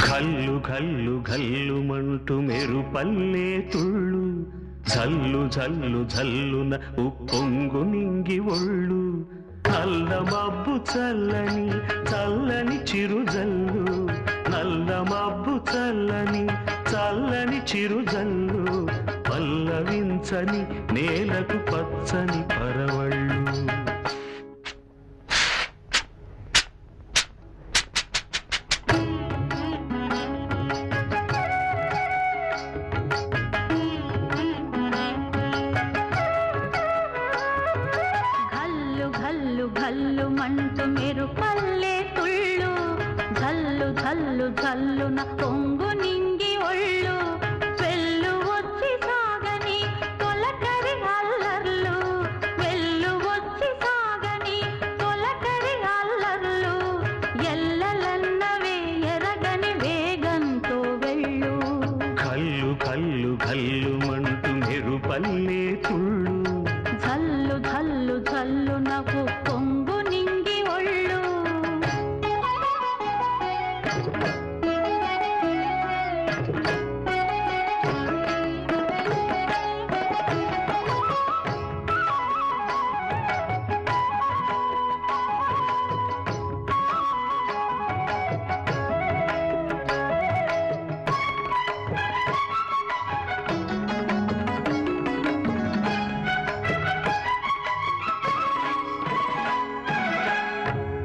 ఘల్లు ఘల్లు ఘల్లుమంటూ మెరుపల్లే తుళ్ళు జల్లు జల్లు జల్లున ఉప్పొంగు నింగి ఒళ్ళు నల్ల మబ్బు చల్లని చల్లని చిరుజల్లు నల్ల మబ్బు చల్లని చల్లని చిరుజల్లు పల్లవించని నేలకు పచ్చని పరవళ్ళు ఘల్లుమంటూ మెరుపల్లే తుళ్ళు జల్లు జల్లు జల్లున పొంగు నింగి ఒళ్ళు వెళ్ళు వచ్చి సాగని తొలకరి అల్లర్లు వెళ్ళు వచ్చి సాగని తొలకరి అల్లర్లు ఎల్లలన్నవే ఎరగని వేగంతో వెళ్ళు కల్లు కల్లు కల్లుమంటూ మెరుపల్లే తుళ్ళు జల్లు జల్లు జల్లున పొంగు నింగి ఒళ్ళు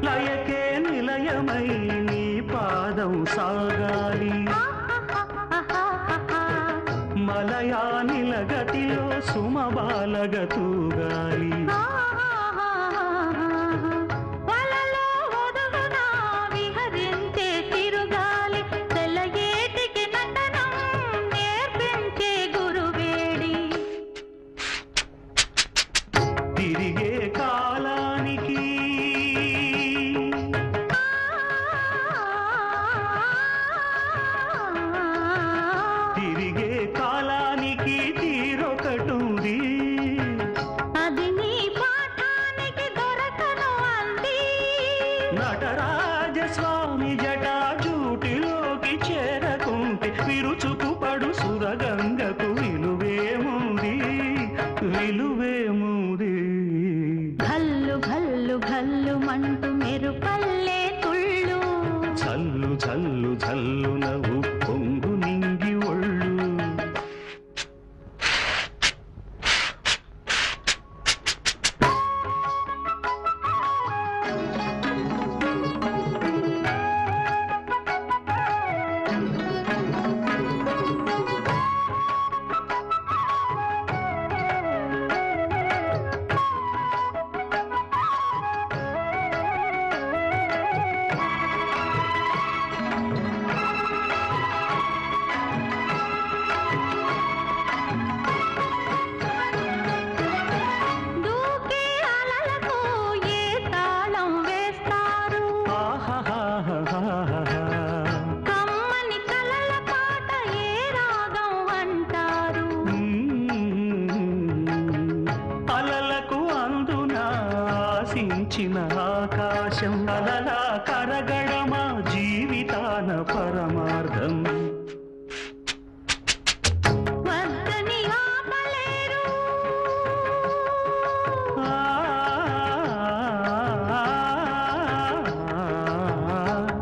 లయకే నిలయమై నీ పాదం సాగాలి మలయానిల గతిలో సుమబాలగతూగాలి వలలో ఒదుగున విహరించే తిరుగాలి తెల్లయేటికి నటనం నేర్పించే గురువేడి తిరిగే కాలానికి తిరిగే కాలానికి తీరొకటుంది అది నీ పాఠానికి దొరకను అంది నటరాజస్వామి జటాజూటిలోకి చేరకుంటే విరుచుకు పడు సురగంగకు విలువేముంది విలువేముంది ఘల్లు ఘల్లు ఘల్లుమంటూ మెరుపల్లే తుళ్ళు చల్లు చల్లు చల్లున ఉప్పొంగు నింగి ఒళ్ళు దూకే అలలకు ఏ తాళం వేస్తారు కమ్మని కలల పాట ఏ రాగం అంటారు అలలకు అందున ఆశించిన ఆకాశం అలలా కరగడమా జీవితాన పరమార్థం వద్దని ఆపలేరు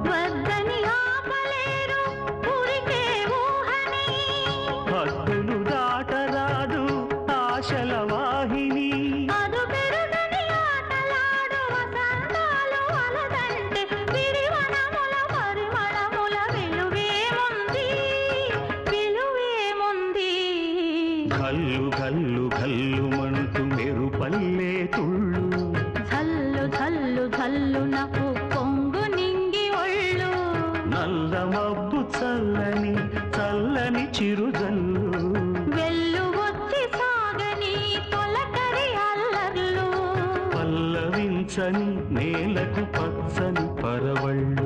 వద్దని ఆపలేరు ఉరికే ఊహని హద్దులు దాటరాదు ఆశల వాహిని అదు పెరుగని ఆటలాడు వసంతాలు అలదంటే విరివనముల పరిమళముల విలువేముంది విలువేముంది కల్లు కల్లు కల్లుమంటూ మెరుపల్లే తుళ్ళు జల్లు జల్లు జల్లున పొంగు నింగి ఒళ్ళు నల్ల మబ్బు చల్లని చల్లని చిరుజల్లు వెళ్ళు వచ్చి సాగని తొలకరి అల్లర్లు పల్లవించని నేలకు పచ్చని పరవళ్ళు